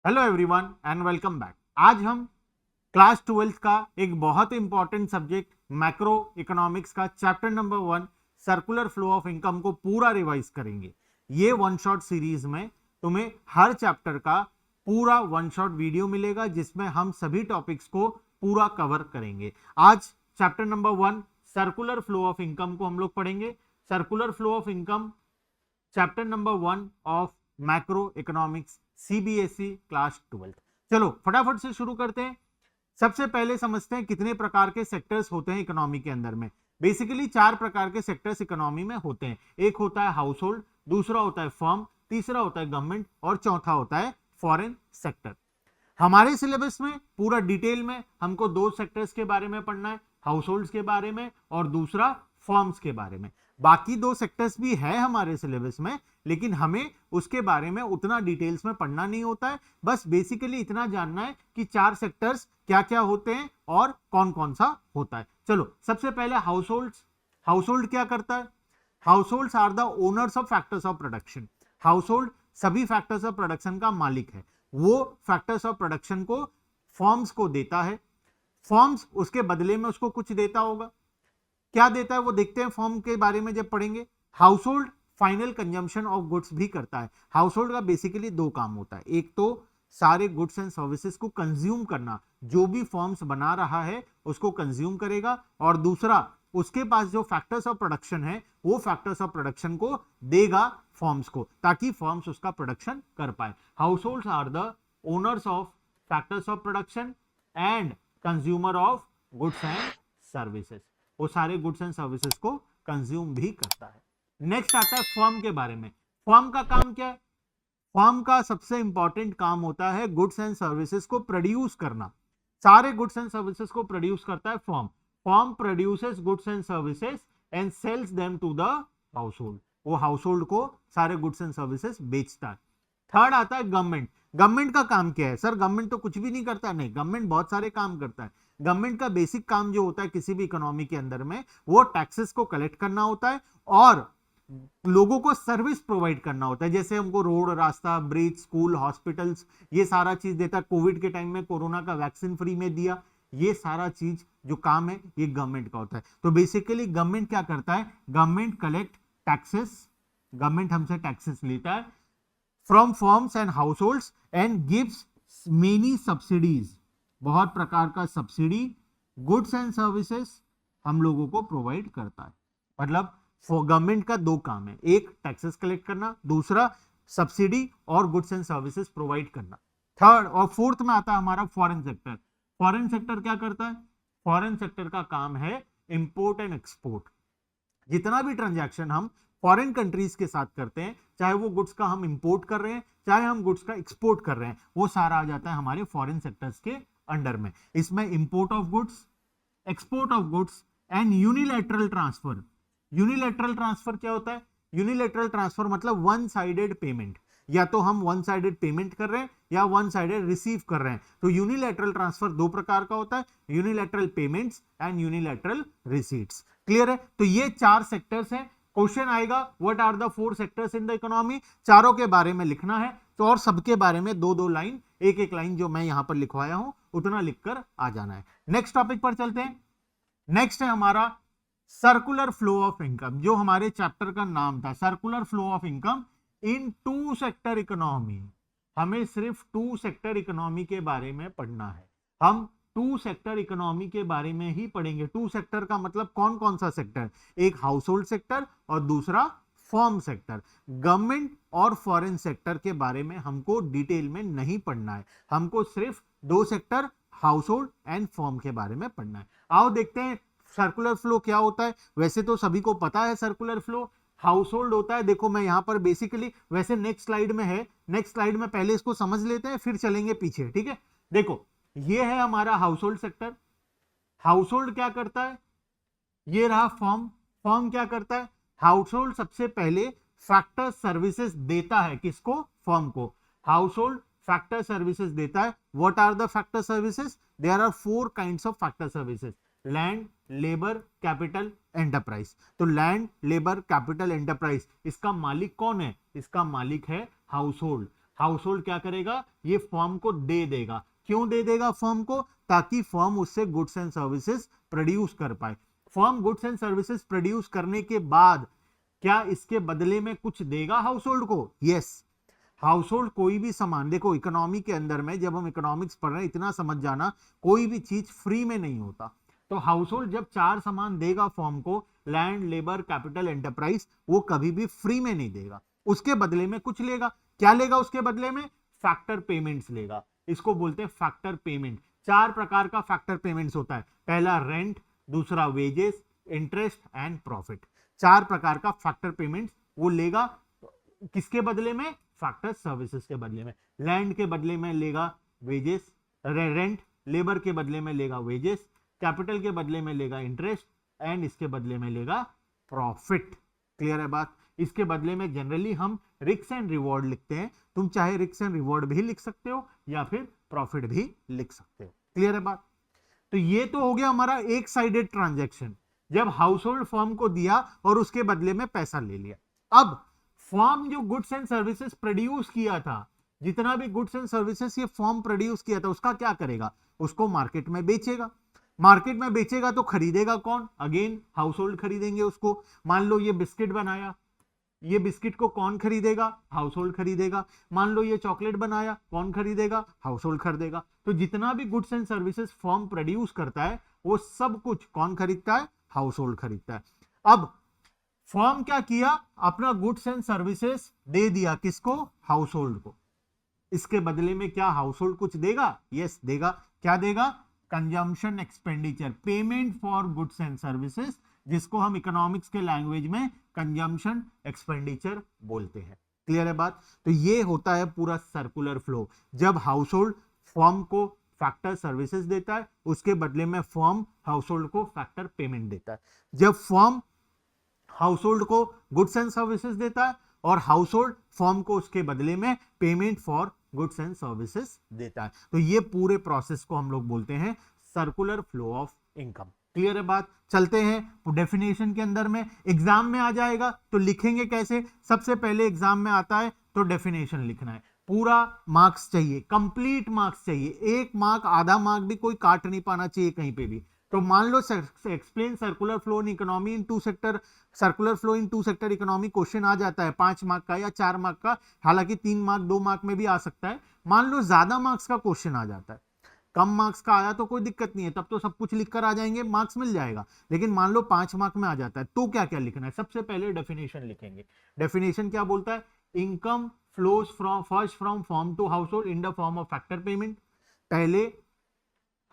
Hello everyone and welcome back. आज हम class 12th का एक बहुत इंपॉर्टेंट सब्जेक्ट मैक्रो इकोनॉमिक्स का chapter number 1 circular flow of income को पूरा रिवाइज करेंगे। ये वन शॉट सीरीज में तुम्हें हर चैप्टर का पूरा वन शॉट वीडियो मिलेगा जिसमें हम सभी टॉपिक्स को पूरा कवर करेंगे। आज chapter number 1 circular flow of income को हम लोग पढ़ेंगे। Circular flow of income chapter number 1 of macro economics CBSE class 12। चलो फटाफट से शुरू करते हैं। सबसे पहले समझते हैं कितने प्रकार के सेक्टर्स होते हैं इकोनॉमी के अंदर में। बेसिकली 4 प्रकार के सेक्टर्स इकोनॉमी में होते हैं। एक होता है हाउस होल्ड, दूसरा होता है फर्म, तीसरा होता है गवर्नमेंट और चौथा होता है फॉरेन सेक्टर। हमारे सिलेबस में पूरा डिटेल में हमको 2 सेक्टर्स के बारे में पढ़ना है, हाउस होल्ड के बारे में और दूसरा फर्म्स के बारे में। बाकी 2 सेक्टर्स भी है हमारे सिलेबस में, लेकिन हमें उसके बारे में उतना डिटेल्स में पढ़ना नहीं होता है। बस बेसिकली इतना जानना है कि 4 सेक्टर्स क्या क्या होते हैं और कौन कौन सा होता है। चलो सबसे पहले हाउस होल्ड। हाउस होल्ड क्या करता है? Household are the owners of factors of production. Household सभी फैक्टर्स ऑफ प्रोडक्शन का मालिक है। वो फैक्टर्स ऑफ प्रोडक्शन को फर्म्स को देता है। फर्म्स उसके बदले में उसको कुछ देता होगा। क्या देता है वो देखते हैं फर्म के बारे में जब पढ़ेंगे। House hold final consumption of goods भी करता है। हाउस होल्ड का बेसिकली 2 काम होता है। एक तो सारे गुड्स एंड सर्विसेज को कंज्यूम करना, जो भी फर्म्स बना रहा है उसको कंज्यूम करेगा, और दूसरा उसके पास जो फैक्टर्स ऑफ प्रोडक्शन है वो फैक्टर्स ऑफ प्रोडक्शन को देगा फर्म्स को, ताकि फर्म्स उसका प्रोडक्शन कर पाए। Households are the owners of factors of production and consumer of goods and services. वो सारे गुड्स एंड सर्विसेज को कंज्यूम भी करता है। नेक्स्ट आता है फर्म के बारे में। फर्म का काम क्या है? फर्म का सबसे इंपॉर्टेंट काम होता है गुड्स एंड सर्विसेज को प्रोड्यूस करना। सारे गुड्स एंड सर्विसेज को प्रोड्यूस करता है firm. Firm produces goods and services and sells them to the household. वो हाउस होल्ड को सारे गुड्स एंड सर्विसेज बेचता है। थर्ड आता है गवर्नमेंट। गवर्नमेंट का काम क्या है? सर गवर्नमेंट तो कुछ भी नहीं करता। नहीं, गवर्नमेंट बहुत सारे काम करता है। गवर्नमेंट का बेसिक काम जो होता है किसी भी इकोनॉमी के अंदर में, वो टैक्सेस को कलेक्ट करना होता है और लोगों को सर्विस प्रोवाइड करना होता है। जैसे हमको रोड, रास्ता, ब्रिज, स्कूल, हॉस्पिटल्स, ये सारा चीज देता है। कोविड के टाइम में कोरोना का वैक्सीन फ्री में दिया। ये सारा चीज जो काम है ये गवर्नमेंट का होता है। तो बेसिकली गवर्नमेंट क्या करता है? Government collect taxes. गवर्नमेंट हमसे टैक्सेस लेता है from firms and house holds and gives many subsidies. बहुत प्रकार का सब्सिडी, गुड्स एंड सर्विसेज हम लोगों को प्रोवाइड करता है। मतलब गवर्नमेंट का 2 काम है, एक टैक्सेस कलेक्ट करना, दूसरा सब्सिडी और गुड्स एंड सर्विसेज प्रोवाइड करना। थर्ड और फोर्थ में आता है हमारा फॉरेन सेक्टर। फॉरेन सेक्टर क्या करता है? फॉरेन सेक्टर का काम है इंपोर्ट एंड एक्सपोर्ट। जितना भी ट्रांजैक्शन हम फॉरेन कंट्रीज के साथ करते हैं, चाहे वो गुड्स का हम इंपोर्ट कर रहे हैं चाहे हम गुड्स का एक्सपोर्ट कर रहे हैं, वो सारा आ जाता है हमारे फॉरेन सेक्टर्स के अंडर में। इसमें import of goods, export of goods and unilateral transfer. Unilateral transfer क्या होता है? यूनिलैटरल ट्रांसफर मतलब वन साइडेड पेमेंट। या तो हम वन साइडेड पेमेंट कर रहे हैं या वन साइडेड रिसीव कर रहे हैं। तो यूनिलैटरल ट्रांसफर 2 प्रकार का होता है, unilateral payments and unilateral receipts. Clear है? तो ये 4 सेक्टर्स हैं। क्वेश्चन आएगा what are the 4 sectors in the economy. चारों के बारे में लिखना है तो, और सबके बारे में 2-2 लाइन, एक लाइन जो मैं यहां पर लिखवाया हूं उतना लिखकर आ जाना है। नेक्स्ट टॉपिक पर चलते हैं। नेक्स्ट है हमारा सर्कुलर फ्लो ऑफ इनकम, जो हमारे चैप्टर का नाम था, circular flow of income in 2 sector economy. हमें सिर्फ 2 सेक्टर इकोनॉमी के बारे में पढ़ना है। हम 2 सेक्टर इकोनॉमी के बारे में ही पढ़ेंगे। 2 सेक्टर का मतलब कौन कौन सा सेक्टर? एक हाउस होल्ड सेक्टर और दूसरा फर्म सेक्टर। गवर्नमेंट और फॉरेन सेक्टर के बारे में हमको डिटेल में नहीं पढ़ना है। हमको सिर्फ 2 sector house hold and firm के बारे में पढ़ना है। आओ देखते हैं सर्कुलर फ्लो क्या होता है। वैसे तो सभी को पता है सर्कुलर फ्लो। हाउस होल्ड होता है, देखो मैं यहां पर बेसिकली, वैसे नेक्स्ट स्लाइड में है, नेक्स्ट स्लाइड में पहले इसको समझ लेते हैं फिर चलेंगे पीछे। ठीक है, देखो ये है हमारा house hold sector. House hold क्या करता है? ये रहा फर्म। फर्म क्या करता है? हाउस होल्ड सबसे पहले फैक्टर सर्विसेज देता है। किसको? फर्म को। हाउस होल्ड फैक्टर सर्विसेज देता है। What are the factor services? There are 4 kinds of factor services, land, labour, capital, enterprise. तो लैंड, लेबर, कैपिटल, एंटरप्राइज, इसका मालिक कौन है? इसका मालिक है हाउस होल्ड। हाउस होल्ड क्या करेगा, ये फर्म को दे देगा। क्यों दे देगा फर्म को, ताकि फर्म उससे गुड्स एंड सर्विसेज प्रोड्यूस कर पाए। Firm goods and services produce करने के बाद क्या इसके बदले में कुछ देगा हाउस होल्ड को? यस। हाउस होल्ड कोई भी सामान, देखो इकोनॉमी के अंदर में जब हम इकोनॉमिक्स पढ़ रहे हैं इतना समझ जाना, कोई भी चीज फ्री में नहीं होता। तो हाउस होल्ड जब 4 सामान देगा फर्म को, लैंड, लेबर, कैपिटल, एंटरप्राइज, वो कभी भी फ्री में नहीं देगा, उसके बदले में कुछ लेगा। क्या लेगा उसके बदले में? फैक्टर पेमेंट्स लेगा। इसको बोलते हैं फैक्टर पेमेंट। 4 प्रकार का फैक्टर पेमेंट्स होता है। पहला रेंट, दूसरा वेजेस, इंटरेस्ट एंड प्रॉफिट। 4 प्रकार का फैक्टर पेमेंट्स वो लेगा। किसके बदले में? फैक्टर सर्विसेज के बदले में। लैंड के बदले में लेगा वेजेस, रेंट, लेबर के बदले में लेगा वेजेस, कैपिटल के बदले में लेगा इंटरेस्ट एंड इसके बदले में लेगा प्रॉफिट। क्लियर है बात? इसके बदले में जनरली हम रिस्क एंड रिवॉर्ड लिखते हैं। तुम चाहे रिस्क एंड रिवॉर्ड भी लिख सकते हो या फिर प्रॉफिट भी लिख सकते हो। क्लियर है बात? तो ये तो हो गया हमारा एक साइडेड ट्रांजैक्शन, जब हाउस होल्ड फर्म को दिया और उसके बदले में पैसा ले लिया। अब फर्म जो गुड्स एंड सर्विसेज प्रोड्यूस किया था, जितना भी गुड्स एंड सर्विसेज ये फर्म प्रोड्यूस किया था, उसका क्या करेगा? उसको मार्केट में बेचेगा। मार्केट में बेचेगा तो खरीदेगा कौन? अगेन हाउस होल्ड खरीदेंगे उसको। मान लो ये बिस्किट बनाया, ये बिस्किट को कौन खरीदेगा? हाउस होल्ड खरीदेगा। मान लो ये चॉकलेट बनाया, कौन खरीदेगा? हाउस होल्ड खरीदेगा। तो जितना भी goods and services firm produce करता है वो सब कुछ कौन खरीदता है? हाउस होल्ड खरीदता है। अब फर्म क्या किया? अपना गुड्स एंड सर्विसेज दे दिया किसको? हाउस होल्ड को। इसके बदले में क्या हाउस होल्ड कुछ देगा? यस देगा। क्या देगा? Consumption expenditure, payment for goods and services, जिसको हम इकोनॉमिक्स के लैंग्वेज में कंजम्पशन एक्सपेंडिचर बोलते हैं। क्लियर है बात? तो ये होता है पूरा सर्कुलर फ्लो। जब हाउस होल्ड फर्म को फैक्टर सर्विसेज देता है, उसके बदले में फर्म हाउस होल्ड को फैक्टर पेमेंट देता है। जब फर्म हाउस होल्ड को गुड्स एंड सर्विसेज देता है और हाउस होल्ड फर्म को उसके बदले में payment for goods and services देता है। तो ये पूरे प्रोसेस को हम लोग बोलते हैं circular flow of income. Clear है बात? चलते हैं डेफिनेशन के अंदर में। एग्जाम में आ जाएगा तो लिखेंगे कैसे? सबसे पहले एग्जाम में आता है तो डेफिनेशन लिखना है। पूरा मार्क्स चाहिए, कंप्लीट मार्क्स चाहिए। 1 मार्क, आधा मार्क भी कोई काट नहीं पाना चाहिए कहीं पे भी। तो मान लो explain circular flow in economy in 2 sector, circular flow in 2 sector economy question आ जाता है 5 मार्क का या 4 मार्क का, हालांकि 3 मार्क 2 मार्क में भी आ सकता है। मान लो ज्यादा मार्क्स का क्वेश्चन आ जाता है, कम मार्क्स का आया तो कोई दिक्कत नहीं है, तब तो सब कुछ लिखकर आ जाएंगे, मार्क्स मिल जाएगा। लेकिन मान लो 5 मार्क में आ जाता है तो क्या क्या लिखना है? सबसे पहले डेफिनेशन लिखेंगे। डेफिनेशन क्या बोलता है? Income flows from first from firm to household in the form of factor payment. पहले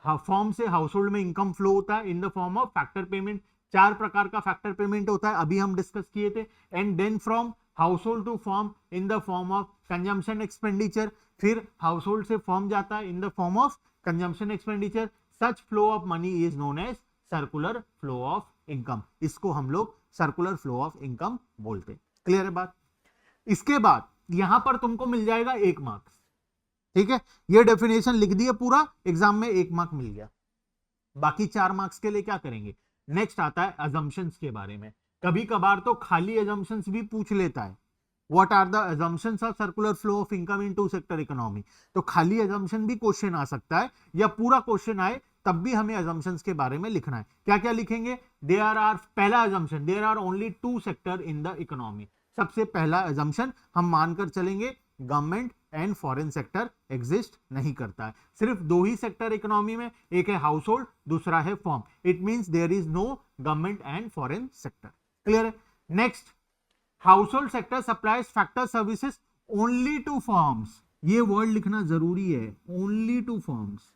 फॉर्म से हाउस होल्ड में इनकम फ्लो होता है in the form of factor payment. 4 प्रकार का फैक्टर पेमेंट होता है, अभी हम डिस्कस किए थे। And then from household to form in the form of consumption expenditure. फिर हाउस होल्ड से फॉर्म जाता है in the form of consumption expenditure. Such flow of money is known as circular flow of income. इसको हम लोग circular flow of income बोलते हैं। Clear है बात? इसके बाद यहां पर तुमको मिल जाएगा 1 मार्क्स। ठीक है, ये डेफिनेशन लिख दिया पूरा, एग्जाम में 1 मार्क मिल गया। बाकी 4 मार्क्स के लिए क्या करेंगे? नेक्स्ट आता है अजम्पशंस के बारे में। कभी कभार तो खाली अजम्पशंस भी पूछ लेता है। What are the assumptions of circular flow of income in 2 sector economy. तो खाली अजम्पशन भी क्वेश्चन आ सकता है, या पूरा क्वेश्चन आए तब भी हमें अजम्पशंस के बारे में लिखना है। क्या क्या लिखेंगे? देयर आर, पहला assumption, there are only 2 sector in the economy. सबसे पहला अजम्पशन हम मानकर चलेंगे government and foreign sector exist नहीं करता है। सिर्फ 2 ही सेक्टर इकोनॉमी में, एक है हाउस होल्ड, दूसरा है firm. It means there is no government and foreign sector. Clear है? Next, household sector supplies factor services only to firms. ये वर्ड लिखना जरूरी है, ओनली टू फॉर्म्स।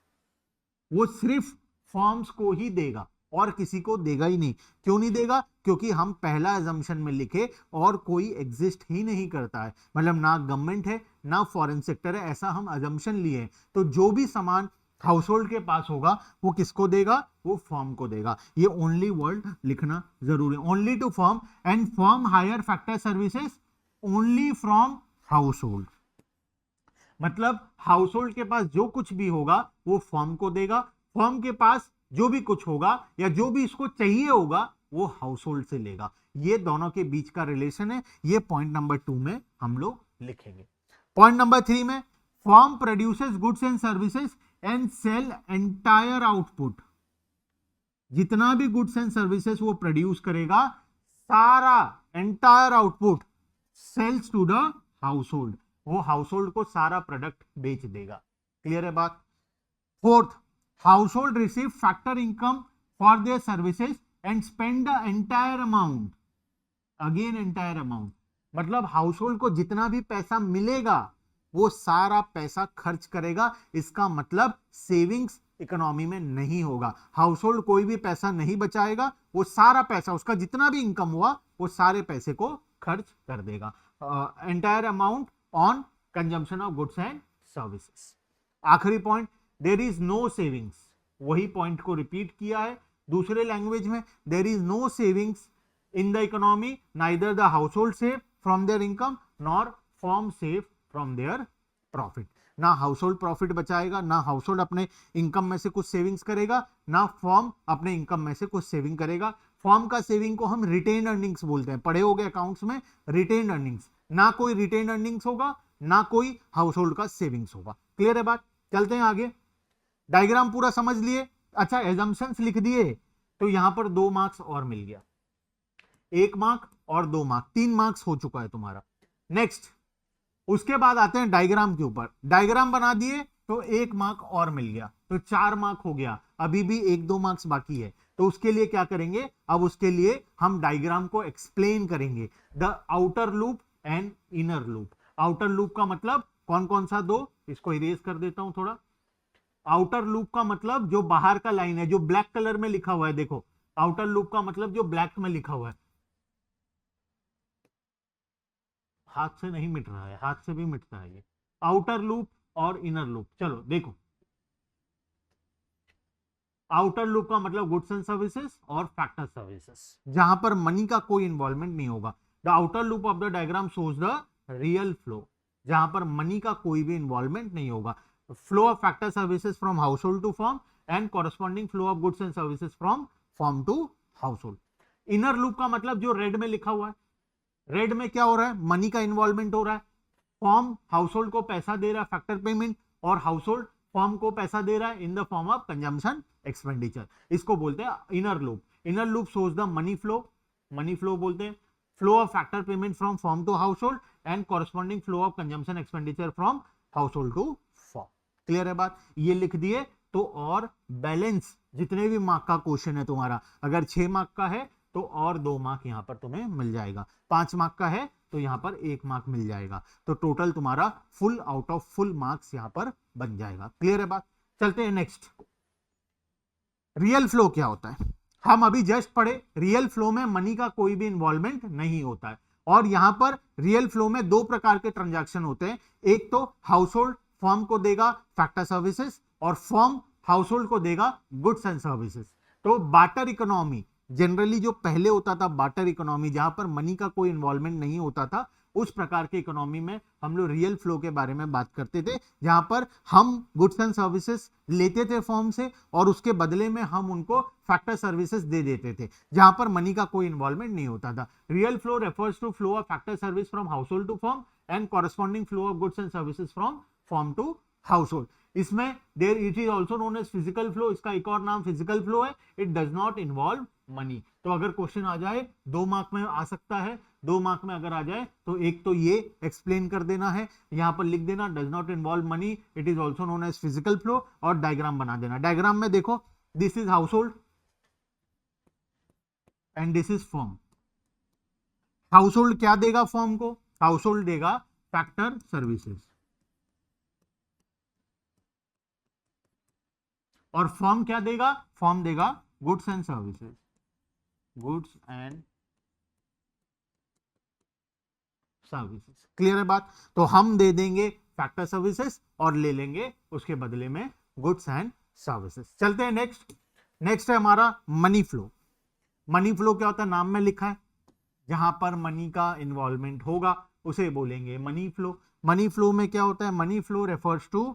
वो सिर्फ फॉर्म्स को ही देगा और किसी को देगा ही नहीं। क्यों नहीं देगा? क्योंकि हम पहला अजम्पशन में लिखे और कोई एग्जिस्ट ही नहीं करता है, मतलब ना गवर्नमेंट है ना फॉरेन सेक्टर है, ऐसा हम अजम्पशन लिए। तो जो भी सामान हाउस होल्ड के पास होगा वो किसको देगा? वो फर्म को देगा। ये ओनली वर्ड लिखना जरूरी है, only two firm. And firm hire factor services only from household. मतलब हाउस होल्ड के पास जो कुछ भी होगा वो फर्म को देगा, फर्म के पास जो भी कुछ होगा या जो भी इसको चाहिए होगा वो हाउस होल्ड से लेगा। ये दोनों के बीच का रिलेशन है, ये पॉइंट नंबर 2 में हम लोग लिखेंगे। पॉइंट नंबर 3 में firm produces goods and services and sell entire output, जितना भी गुड्स एंड सर्विसेज वो प्रोड्यूस करेगा सारा entire output sells to the household, वो हाउस होल्ड को सारा प्रोडक्ट बेच देगा। क्लियर है बात। Fourth, household receive factor income for their services and spend the entire amount, again entire amount, मतलब हाउस होल्ड को जितना भी पैसा मिलेगा वो सारा पैसा खर्च करेगा। इसका मतलब सेविंग्स इकोनॉमी में नहीं होगा, हाउस होल्ड कोई भी पैसा नहीं बचाएगा, वो सारा पैसा उसका जितना भी इनकम हुआ वो सारे पैसे को खर्च कर देगा। Entire amount on consumption of goods and services. आखिरी point, there is no savings, वही पॉइंट को रिपीट किया है दूसरे लैंग्वेज में, there is no savings in the economy, neither the household save from their income nor firm save from their profit. ना household profit बचाएगा, ना house hold अपने इनकम में से कुछ सेविंग्स करेगा, ना फर्म अपने इनकम में से कुछ सेविंग करेगा। फर्म का सेविंग को हम रिटेन अर्निंग्स बोलते हैं, पढ़े होंगे अकाउंट्स में, रिटेन अर्निंग्स। ना कोई रिटेन अर्निंग्स होगा, ना कोई हाउस होल्ड का सेविंग्स होगा। क्लियर है बात। चलते हैं आगे, डायग्राम पूरा समझ लिए। अच्छा, एजम्पशंस लिख दिए तो यहां पर 2 मार्क्स और मिल गया, 1 मार्क और 2 मार्क, 3 मार्क्स हो चुका है तुम्हारा। नेक्स्ट, उसके बाद आते हैं डायग्राम के ऊपर। डायग्राम बना दिए तो 1 मार्क और मिल गया, तो 4 मार्क हो गया। अभी भी 1-2 मार्क्स बाकी है, तो उसके लिए क्या करेंगे, अब उसके लिए हम डायग्राम को एक्सप्लेन करेंगे, the outer loop and inner loop. Outer loop का मतलब कौन कौन सा, 2, इसको इरेज कर देता हूं थोड़ा। आउटर लूप का मतलब जो बाहर का लाइन है, जो ब्लैक कलर में लिखा हुआ है, देखो आउटर लूप का मतलब जो ब्लैक में लिखा हुआ है, हाथ से नहीं मिट रहा है, हाथ से भी मिटता है ये, आउटर लूप और इनर लूप। चलो देखो, आउटर लूप का मतलब गुड्स एंड सर्विसेज और फैक्टर सर्विसेज, जहां पर मनी का कोई इन्वॉल्वमेंट नहीं होगा। The outer loop of the diagram shows the real flow, जहां पर मनी का कोई भी इन्वॉल्वमेंट नहीं होगा। Flow of factor services from household to firm and corresponding flow of goods and services from firm to household. Inner loop का मतलब जो रेड में लिखा हुआ है, रेड में क्या हो रहा है, मनी का इन्वॉल्वमेंट हो रहा है। फर्म हाउस होल्ड को पैसा दे रहा है फैक्टर पेमेंट, और हाउस होल्ड फर्म को पैसा दे रहा है in the form of consumption expenditure, इसको बोलते हैं inner loop. Inner loop shows the money flow, money flow बोलते हैं। Flow of factor payment from firm to household and corresponding flow of consumption expenditure from household to firm. Clear है बात। ये लिख दिए तो और balance जितने भी मार्क का क्वेश्चन है तुम्हारा, अगर 6 मार्क का है तो और 2 मार्क यहां पर तुम्हें मिल जाएगा, 5 मार्क का है तो यहां पर 1 मार्क मिल जाएगा, तो टोटल तुम्हारा full out of full marks यहां पर बन जाएगा। क्लियर है बात। चलते हैं नेक्स्ट, रियल फ्लो क्या होता है। हम अभी जस्ट पढ़े रियल फ्लो में मनी का कोई भी इन्वॉल्वमेंट नहीं होता है, और यहां पर रियल फ्लो में 2 प्रकार के ट्रांजैक्शन होते हैं। एक तो हाउस होल्ड फर्म को देगा फैक्टर सर्विसेज, और फर्म हाउस होल्ड को देगा गुड्स एंड सर्विसेज। तो बार्टर इकोनॉमी जनरली जो पहले होता था, बार्टर इकोनॉमी जहां पर मनी का कोई इन्वॉल्वमेंट नहीं होता था, उस प्रकार के इकोनॉमी में हम लोग रियल फ्लो के बारे में बात करते थे, जहां पर हम गुड्स एंड सर्विसेज लेते थे फर्म से और उसके बदले में हम उनको फैक्टर सर्विसेज दे देते थे, जहां पर मनी का कोई इन्वॉल्वमेंट नहीं होता था। Real flow refers to flow of factor service from household to firm and corresponding flow of goods and services from firm to household. इसमें there it is also known as physical flow, इसका एक और नाम physical flow है। It does not involve money. तो अगर question आ जाए 2 mark में आ सकता है, 2 मार्क में अगर आ जाए तो एक तो ये एक्सप्लेन कर देना है, यहां पर लिख देना does not involve money, it is also known as physical flow, और डायग्राम बना देना। डायग्राम में देखो, this is household and this is firm. Household क्या देगा फर्म को, हाउस होल्ड देगा फैक्टर सर्विसेज, और फर्म क्या देगा, फर्म देगा goods and services, goods and services. Clear है बात। तो हम दे देंगे फैक्टर सर्विसेज और ले लेंगे उसके बदले में गुड्स एंड सर्विसेज। चलते हैं नेक्स्ट। नेक्स्ट है हमारा मनी फ्लो। मनी फ्लो क्या होता है, नाम में लिखा है, जहां पर मनी का इन्वॉल्वमेंट होगा उसे बोलेंगे मनी फ्लो। मनी फ्लो में क्या होता है, money flow refers to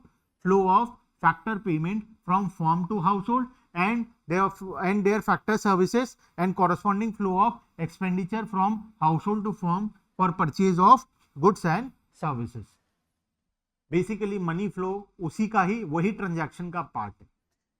flow of factor payment from firm to household and their factor services and corresponding flow of expenditure from household to firm for purchase of goods and services. Basically money flow उसी का ही, वही transaction का part है।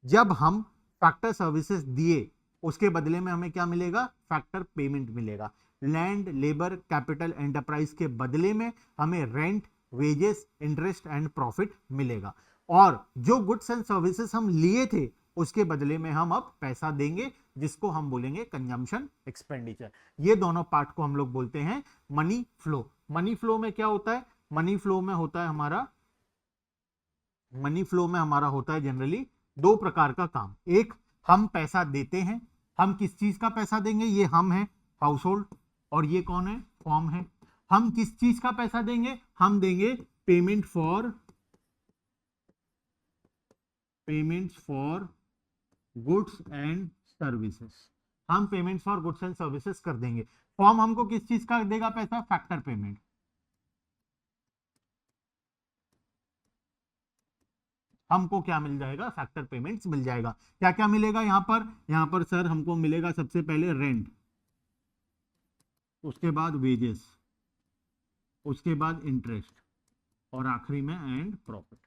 जब हम factor services दिए उसके बदले में हमें क्या मिलेगा, फैक्टर पेमेंट मिलेगा। लैंड, लेबर, कैपिटल, एंटरप्राइज के बदले में हमें rent, wages, interest and profit मिलेगा। और जो गुड्स एंड सर्विसेज हम लिए थे उसके बदले में हम अब पैसा देंगे, जिसको हम बोलेंगे कंजम्पशन एक्सपेंडिचर। ये दोनों पार्ट को हम लोग बोलते हैं मनी फ्लो। मनी फ्लो में क्या होता है, मनी फ्लो में होता है जनरली दो प्रकार का काम। एक, हम पैसा देते हैं। हम किस चीज का पैसा देंगे, ये हम है हाउस होल्ड, और ये कौन है, फॉर्म है। हम किस चीज का पैसा देंगे, हम देंगे payments for goods and services. हम payments for goods and services कर देंगे। फॉर्म हमको किस चीज का देगा पैसा, फैक्टर पेमेंट। हमको क्या मिल जाएगा, फैक्टर पेमेंट्स मिल जाएगा। क्या क्या मिलेगा यहां पर सर हमको मिलेगा सबसे पहले रेंट, उसके बाद वेजेस, उसके बाद इंटरेस्ट, और आखिरी में एंड प्रॉफिट।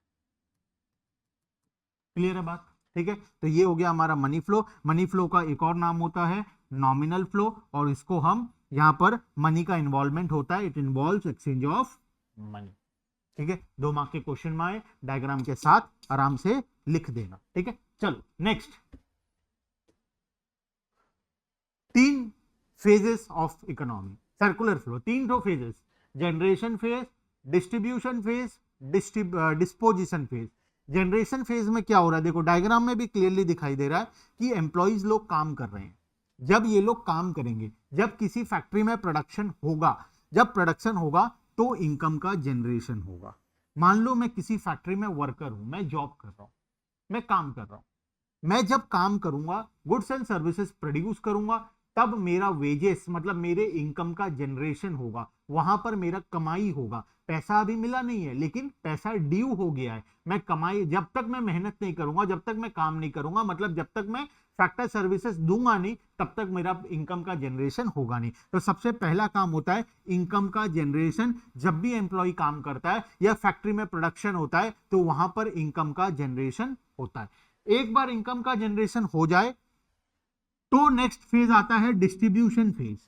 क्लियर है बात, ठीक है। तो ये हो गया हमारा मनी फ्लो। मनी फ्लो का एक और नाम होता है नॉमिनल फ्लो, और इसको हम यहां पर मनी का इन्वॉल्वमेंट होता है, it involves exchange of money. ठीक है, 2 मार्क के क्वेश्चन में आए, डायग्राम के साथ आराम से लिख देना। ठीक है, चलो next. 3 phases of economy, circular flow, 3 तो phases, generation phase, distribution phase, disposition phase. Generation phase में क्या हो रहा है, देखो डायग्राम में भी क्लियरली दिखाई दे रहा है कि एम्प्लॉइज लोग काम कर रहे हैं। जब ये लोग काम करेंगे, जब किसी फैक्ट्री में प्रोडक्शन होगा, जब प्रोडक्शन होगा तो इनकम का जनरेशन होगा। मान लो मैं किसी फैक्ट्री में वर्कर हूं, मैं जॉब कर रहा हूं, मैं काम कर रहा हूं। मैं जब काम करूंगा, गुड्स एंड सर्विसेज प्रोड्यूस करूंगा, तब मेरा वेजेस मतलब मेरे इनकम का जनरेशन होगा, वहां पर मेरा कमाई होगा। पैसा अभी मिला नहीं है, लेकिन पैसा ड्यू हो गया है। मैं कमाई, जब तक मैं मेहनत नहीं करूंगा, जब तक मैं काम नहीं करूंगा, मतलब जब तक मैं फैक्टर सर्विसेज दूंगा नहीं, तब तक मेरा इनकम का जनरेशन होगा नहीं। तो सबसे पहला काम होता है इनकम का जनरेशन। जब भी एम्प्लॉय काम करता है या फैक्ट्री में प्रोडक्शन होता है, तो वहां पर इनकम का जनरेशन होता है। एक बार इनकम का जनरेशन हो जाए तो नेक्स्ट फेज आता है डिस्ट्रीब्यूशन फेज,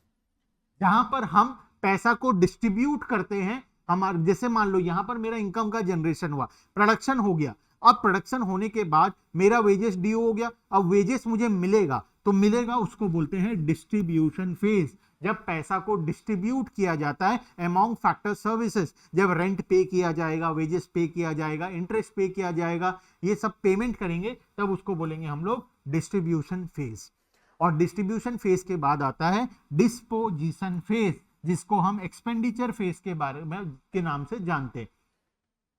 जहां पर हम पैसा को डिस्ट्रीब्यूट करते हैं। हमारे जैसे मान लो यहां पर मेरा इनकम का जनरेशन हुआ, प्रोडक्शन हो गया। अब प्रोडक्शन होने के बाद मेरा वेजेस ड्यू हो गया, अब वेजेस मुझे मिलेगा, तो मिलेगा उसको बोलते हैं डिस्ट्रीब्यूशन फेज। जब पैसा को डिस्ट्रीब्यूट किया जाता है अमॉन्ग फैक्टर सर्विसेज, जब रेंट पे किया जाएगा, वेजेस पे किया जाएगा, इंटरेस्ट पे किया जाएगा, ये सब पेमेंट करेंगे, तब उसको बोलेंगे हम लोग डिस्ट्रीब्यूशन फेज। और डिस्ट्रीब्यूशन फेज के बाद आता है डिस्पोजिशन फेज, जिसको हम एक्सपेंडिचर फेज के बारे में के नाम से जानते हैं।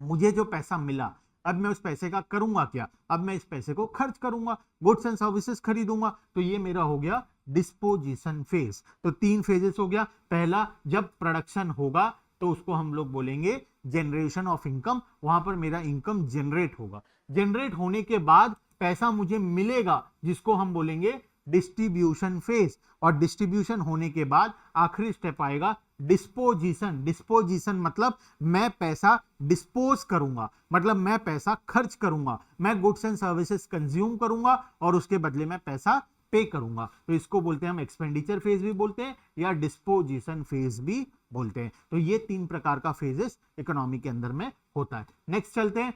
मुझे जो पैसा मिला, अब मैं उस पैसे का करूंगा क्या, अब मैं इस पैसे को खर्च करूंगा, गुड्स एंड सर्विसेज खरीदूंगा, तो ये मेरा हो गया डिस्पोजिशन फेज। तो 3 फेजेस हो गया। पहला, जब प्रोडक्शन होगा तो उसको हम लोग बोलेंगे जनरेशन ऑफ इनकम, वहां पर मेरा इनकम जनरेट होगा। जनरेट होने के बाद पैसा मुझे मिलेगा, जिसको हम बोलेंगे डिस्ट्रीब्यूशन फेज। और डिस्ट्रीब्यूशन होने के बाद आखिरी स्टेप आएगा डिस्पोजिशन। डिस्पोजिशन मतलब मैं पैसा डिस्पोज करूंगा, मतलब मैं पैसा खर्च करूंगा, मैं गुड्स एंड सर्विसेज कंज्यूम करूंगा और उसके बदले में पैसा पे करूंगा। तो इसको बोलते हैं हम एक्सपेंडिचर फेज भी बोलते हैं या डिस्पोजिशन फेज भी बोलते हैं। तो ये 3 प्रकार का फेजेस इकोनॉमी के अंदर में होता है। नेक्स्ट चलते हैं,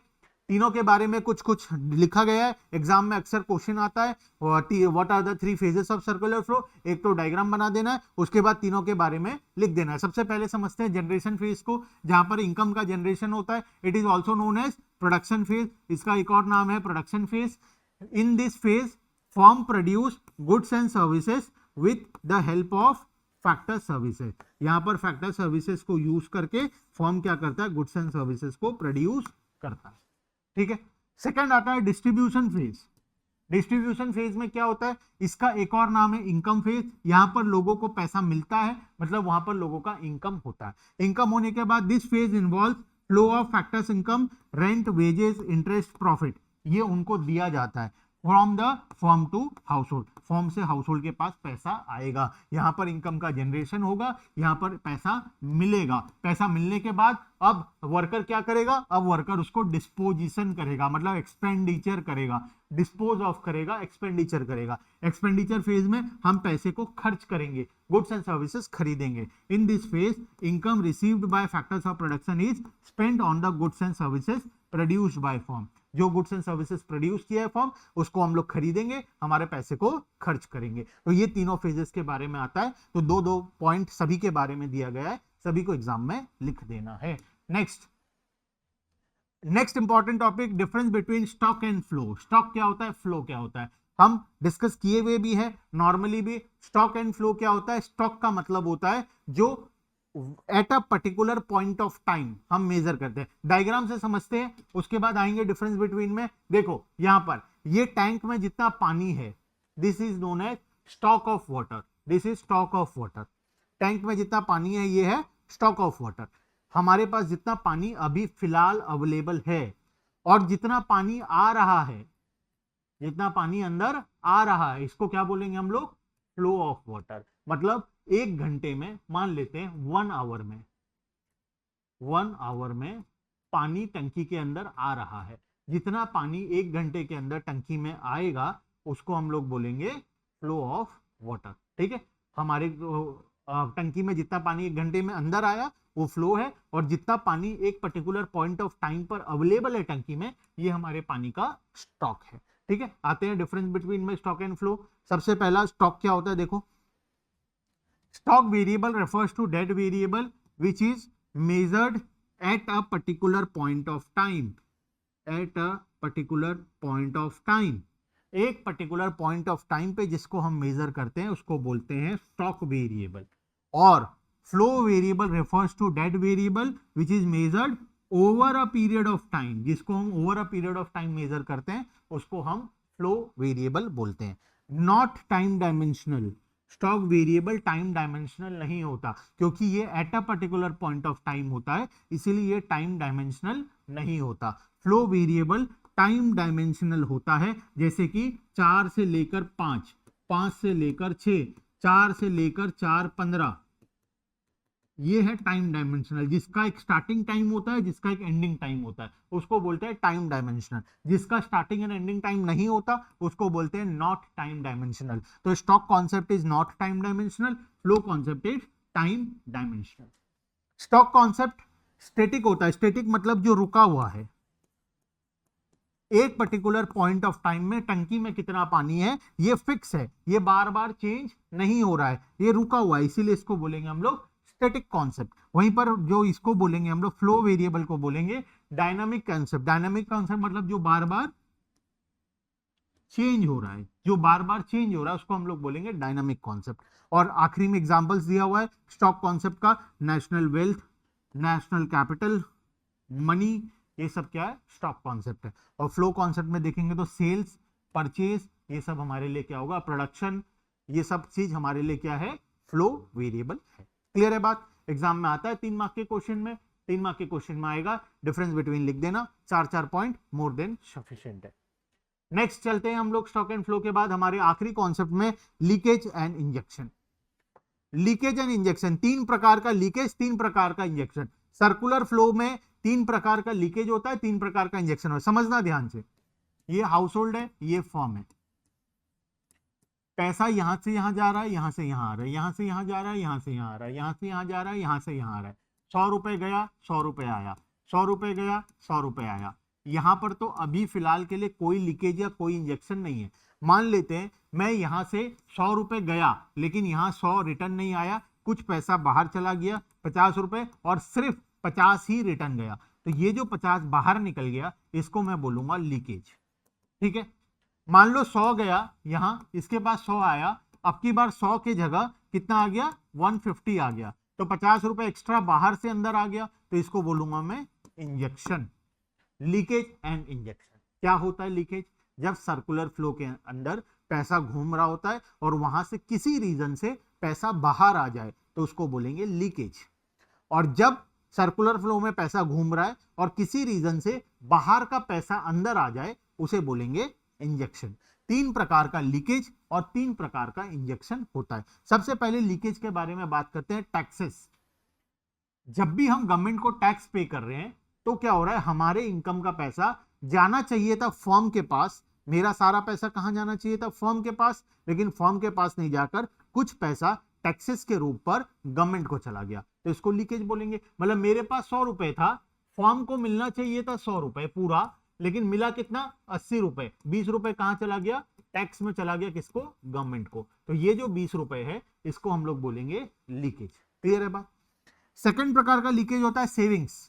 तीनों के बारे में कुछ कुछ लिखा गया है, एग्जाम में अक्सर क्वेश्चन आता है, what are the 3 phases of circular flow. एक तो डायग्राम बना देना है, उसके बाद तीनों के बारे में लिख देना है। सबसे पहले समझते हैं जनरेशन फेज को, जहां पर इनकम का जनरेशन होता है। It is also known as production phase, इसका एक और नाम है production phase. In this phase firm produce goods and services with the help of factor services. यहां पर फैक्टर सर्विसेज को यूज करके फर्म क्या करता है, गुड्स एंड सर्विसेज को प्रोड्यूस करता है। ठीक है। सेकंड आता है डिस्ट्रीब्यूशन फेज। डिस्ट्रीब्यूशन फेज में क्या होता है, इसका एक और नाम है इनकम फेज। यहां पर लोगों को पैसा मिलता है, मतलब वहां पर लोगों का इनकम होता है। इनकम होने के बाद this phase involve flow of factors income, rent, wages, interest, profit, ये उनको दिया जाता है from the firm to household. Form से हाउस होल्ड के पास पैसा आएगा। यहाँ पर इनकम का जनरेशन होगा, यहाँ पर पैसा मिलेगा। पैसा मिलने के बाद अब वर्कर क्या करेगा, अब वर्कर उसको डिस्पोजिशन करेगा, मतलब एक्सपेंडिचर करेगा, डिस्पोज ऑफ करेगा, एक्सपेंडिचर करेगा। एक्सपेंडिचर फेज में हम पैसे को खर्च करेंगे, गुड्स एंड सर्विसेज खरीदेंगे। इन this phase income received by factors of production is spent on the goods and services produced by firm. जो गुड्स एंड सर्विसेज प्रोड्यूस किया है फर्म, उसको हम लोग खरीदेंगे, हमारे पैसे को खर्च करेंगे। तो ये तीनों फेजेस के बारे में आता है। तो दो दो पॉइंट सभी के बारे में दिया गया है, सभी को एग्जाम में लिख देना है। Next important topic, difference between stock and flow. Stock क्या होता है, फ्लो क्या होता है, हम डिस्कस किए हुए भी है नॉर्मली भी। स्टॉक एंड फ्लो क्या होता है, स्टॉक का मतलब होता है जो eight a particular point of time हम मेजर करते हैं। डायग्राम से समझते हैं, उसके बाद आएंगे डिफरेंस बिटवीन में। देखो यहां पर ये टैंक में जितना पानी है, this is known as stock of water, this is stock of water. Tank में जितना पानी है ये है स्टॉक ऑफ वाटर। हमारे पास जितना पानी अभी फिलहाल अवेलेबल है और जितना पानी आ रहा है, जितना पानी अंदर आ रहा है, इसको क्या बोलेंगे हम लोग, फ्लो ऑफ वाटर। मतलब एक घंटे में, मान लेते हैं 1 आवर में, 1 आवर में पानी टंकी के अंदर आ रहा है। जितना पानी एक घंटे के अंदर टंकी में आएगा उसको हम लोग बोलेंगे फ्लो ऑफ वाटर। ठीक है, हमारे टंकी में जितना पानी एक घंटे में अंदर आया वो फ्लो है, और जितना पानी एक पर्टिकुलर पॉइंट ऑफ टाइम पर अवेलेबल है टंकी में, ये हमारे पानी का स्टॉक है। ठीक है, आते हैं डिफरेंस बिटवीन में स्टॉक एंड फ्लो। सबसे पहला स्टॉक क्या होता है, देखो stock variable refers to debt variable which is measured at a particular point of time, at a particular point of time। एक पर्टिकुलर पॉइंट ऑफ टाइम पे जिसको हम मेजर करते हैं उसको बोलते हैं स्टॉक वेरिएबल। और flow variable refers to debt variable which is measured over a period of time, जिसको हम over a period of time measure करते हैं उसको हम फ्लो वेरिएबल बोलते हैं। Not time dimensional, stock variable time dimensional नहीं होता, क्योंकि ये at a particular point of time होता है, इसीलिए ये टाइम डायमेंशनल नहीं होता। फ्लो वेरिएबल टाइम डायमेंशनल होता है, जैसे कि 4 से लेकर 5, 5 से लेकर 6, 4 से लेकर 4, 15, ये है टाइम डायमेंशनल। जिसका एक स्टार्टिंग टाइम होता है, जिसका एक एंडिंग टाइम होता है, उसको बोलते हैं टाइम डायमेंशनल। जिसका स्टार्टिंग एंड एंडिंग टाइम नहीं होता उसको बोलते हैं नॉट टाइम डायमेंशनल। तो stock concept is not time dimensional, flow concept is time dimensional. Stock concept static होता है, स्टैटिक मतलब जो रुका हुआ है। एक पर्टिकुलर पॉइंट ऑफ टाइम में टंकी में कितना पानी है ये फिक्स है, ये बार बार चेंज नहीं हो रहा है, ये रुका हुआ है, इसीलिए इसको बोलेंगे हम लोग स्टैटिक कॉन्सेप्ट। वहीं पर जो इसको बोलेंगे हम लोग फ्लो वेरिएबल को बोलेंगे डायनामिक कॉन्सेप्ट। डायनामिक कॉन्सेप्ट मतलब जो बार बार चेंज हो रहा है, जो बार बार चेंज हो रहा है उसको हम लोग बोलेंगे डायनामिक कॉन्सेप्ट। और आखिरी में एग्जांपल्स दिया हुआ है स्टॉक कॉन्सेप्ट का, national wealth, national capital, money, ये सब क्या है, स्टॉक कॉन्सेप्ट है। और फ्लो कॉन्सेप्ट में देखेंगे तो सेल्स, परचेज, ये सब हमारे लिए क्या होगा, प्रोडक्शन, ये सब चीज हमारे लिए क्या है, फ्लो वेरिएबल है। क्लियर है बात। एग्जाम में आता है 3 मार्क के क्वेश्चन में, 3 मार्क के क्वेश्चन में आएगा, डिफरेंस बिटवीन लिख देना, 4 पॉइंट मोर देन सफिशिएंट है। नेक्स्ट चलते हैं हम लोग स्टॉक एंड फ्लो के बाद हमारे आखिरी कॉन्सेप्ट में leakage and injection. Leakage and injection, 3 प्रकार का लीकेज, 3 प्रकार का इंजेक्शन। सर्कुलर फ्लो में 3 प्रकार का लीकेज होता है, 3 प्रकार का इंजेक्शन होता है, समझना ध्यान से। ये हाउस होल्ड है, ये फर्म है, पैसा यहां से यहां जा रहा है, यहां से यहां आ रहा है, यहां से यहां जा रहा है, यहां से यहां आ रहा है, यहां से यहां जा रहा है, यहां से यहां आ रहा है। 100 रुपए गया, 100 रुपए आया, 100 रुपए गया, 100 रुपए आया। यहां पर तो अभी फिलहाल के लिए कोई लीकेज या कोई इंजेक्शन नहीं है। मान लेते हैं मैं यहां से 100 रुपए गया, लेकिन यहां 100 रिटर्न नहीं आया, कुछ पैसा बाहर चला गया 50 रुपए, और सिर्फ 50 ही रिटर्न गया। तो ये जो 50 बाहर निकल गया इसको मैं बोलूंगा लीकेज। ठीक है, मान लो 100 गया यहां, इसके बाद 100 आया, अब की बार 100 की जगह कितना आ गया, 150 आ गया, तो 50 रुपए एक्स्ट्रा बाहर से अंदर आ गया, तो इसको बोलूंगा मैं इंजेक्शन। लीकेज एंड इंजेक्शन क्या होता है, लीकेज जब सर्कुलर फ्लो के अंदर पैसा घूम रहा होता है और वहां से किसी रीजन से पैसा बाहर आ जाए तो उसको बोलेंगे लीकेज। और जब सर्कुलर फ्लो में पैसा घूम रहा है और किसी रीजन से बाहर का पैसा अंदर आ जाए उसे बोलेंगे इंजेक्शन। तीन प्रकार का लीकेज और तीन प्रकार का इंजेक्शन होता है। सबसे पहले लीकेज के बारे में बात करते हैं, टैक्सेस। जब भी हम गवर्नमेंट को टैक्स पे कर रहे हैं तो क्या हो रहा है, हमारे इनकम का पैसा जाना चाहिए था फर्म के पास, मेरा सारा पैसा कहां जाना चाहिए था, फर्म के पास, लेकिन फर्म के पास नहीं जाकर कुछ पैसा टैक्सेस के रूप पर गवर्नमेंट को चला गया, तो इसको लीकेज बोलेंगे। मतलब मेरे पास 100 रुपए था, फर्म को मिलना चाहिए था 100 रुपए पूरा, लेकिन मिला कितना, 80 रुपए, 20 रुपए कहां चला गया, टैक्स में चला गया, किसको, गवर्नमेंट को। तो ये जो 20 रुपए है इसको हम लोग बोलेंगे लीकेज। क्लियर है बात। सेकंड प्रकार का लीकेज होता है सेविंग्स।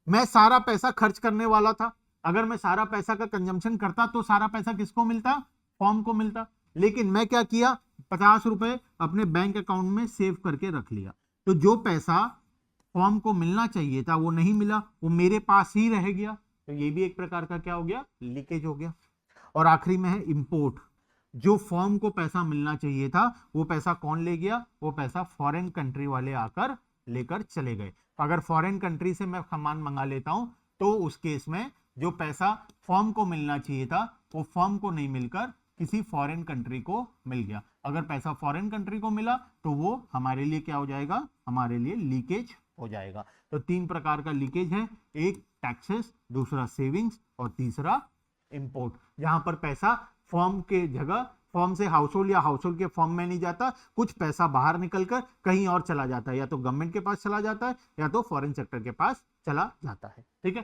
मैं सारा पैसा खर्च करने वाला था, अगर मैं सारा पैसा का कंजम्पशन करता तो सारा पैसा किसको मिलता, फर्म को मिलता, लेकिन मैं क्या किया, 50 रुपए अपने बैंक अकाउंट में सेव करके रख लिया, तो जो पैसा फर्म को मिलना चाहिए था वो नहीं मिला, वो मेरे पास ही रह गया, तो ये भी एक प्रकार का क्या हो गया, लीकेज हो गया। और आखिरी में है इंपोर्ट। जो फर्म को पैसा मिलना चाहिए था वो पैसा कौन ले गया, वो पैसा फॉरेन कंट्री वाले आकर लेकर चले गए। अगर फॉरेन कंट्री से मैं सामान मंगा लेता हूं तो उस केस में जो पैसा फर्म को मिलना चाहिए था वो फर्म को नहीं मिलकर किसी फॉरेन कंट्री को मिल गया। अगर पैसा फॉरेन कंट्री को मिला तो वो हमारे लिए क्या हो जाएगा, हमारे लिए लीकेज हो जाएगा। तो तीन प्रकार का लीकेज है, एक टैक्सेस, दूसरा सेविंग्स और तीसरा इंपोर्ट। जहां पर पैसा फर्म के जगह, फर्म से हाउसहोल्ड या हाउसहोल्ड के फर्म में नहीं जाता, कुछ पैसा बाहर निकलकर कहीं और चला जाता है, या तो गवर्नमेंट के पास चला जाता है या तो फॉरेन सेक्टर के पास चला जाता है। ठीक है।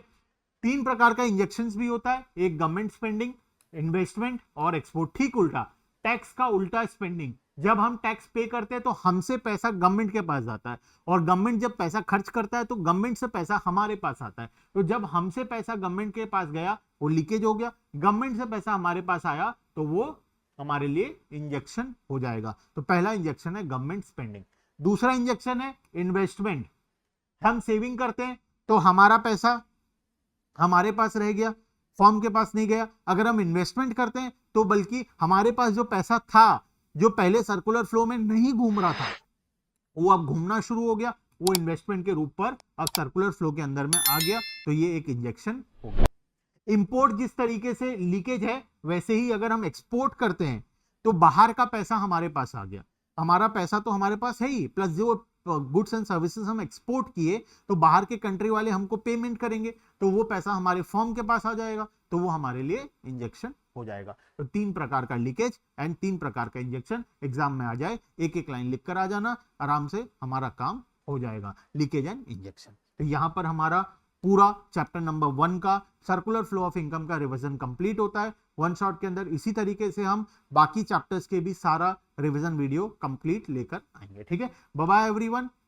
तीन प्रकार का इंजेक्शंस भी होता है, एक गवर्नमेंट स्पेंडिंग, इन्वेस्टमेंट और एक्सपोर्ट। ठीक उल्टा, टैक्स का उल्टा स्पेंडिंग। जब हम टैक्स पे करते हैं तो हमसे पैसा गवर्नमेंट के पास जाता है, और गवर्नमेंट जब पैसा खर्च करता है तो गवर्नमेंट से पैसा हमारे पास आता है। तो जब हमसे पैसा गवर्नमेंट के पास गया वो लीकेज हो गया, गवर्नमेंट से पैसा हमारे पास आया तो वो हमारे लिए इंजेक्शन हो जाएगा। तो पहला इंजेक्शन है गवर्नमेंट स्पेंडिंग। दूसरा इंजेक्शन है इन्वेस्टमेंट। हम सेविंग करते हैं तो हमारा पैसा हमारे पास रह गया, फर्म के पास नहीं गया। अगर हम इन्वेस्टमेंट करते हैं तो बल्कि हमारे पास जो पैसा था, जो पहले सर्कुलर फ्लो में नहीं घूम रहा था, वो अब घूमना शुरू हो गया, वो इन्वेस्टमेंट के रूप पर अब सर्कुलर फ्लो के अंदर में आ गया, तो ये एक इंजेक्शन हो गया। इंपोर्ट जिस तरीके से लीकेज है, वैसे ही अगर हम एक्सपोर्ट करते हैं तो बाहर का पैसा हमारे पास आ गया, हमारा पैसा तो हमारे पास है ही, प्लस जो गुड्स एंड सर्विसेज हम एक्सपोर्ट किए तो बाहर के कंट्री वाले हमको पेमेंट करेंगे, तो वो पैसा हमारे फर्म के पास आ जाएगा, तो वो हमारे लिए इंजेक्शन हो जाएगा। तो तीन प्रकार का लीकेज एंड तीन प्रकार का इंजेक्शन एग्जाम में आ जाए, एक एक लाइन लिख कर आ जाना, आराम से हमारा काम हो जाएगा, लीकेज एंड इंजेक्शन। तो यहां पर हमारा पूरा चैप्टर नंबर 1 का सर्कुलर फ्लो ऑफ इनकम का रिवीजन कंप्लीट होता है वन शॉट के अंदर। इसी तरीके से हम बाकी चैप्टर्स के भी सारा रिवीजन वीडियो कंप्लीट लेकर आएंगे। ठीक है, बाय बाय एवरीवन।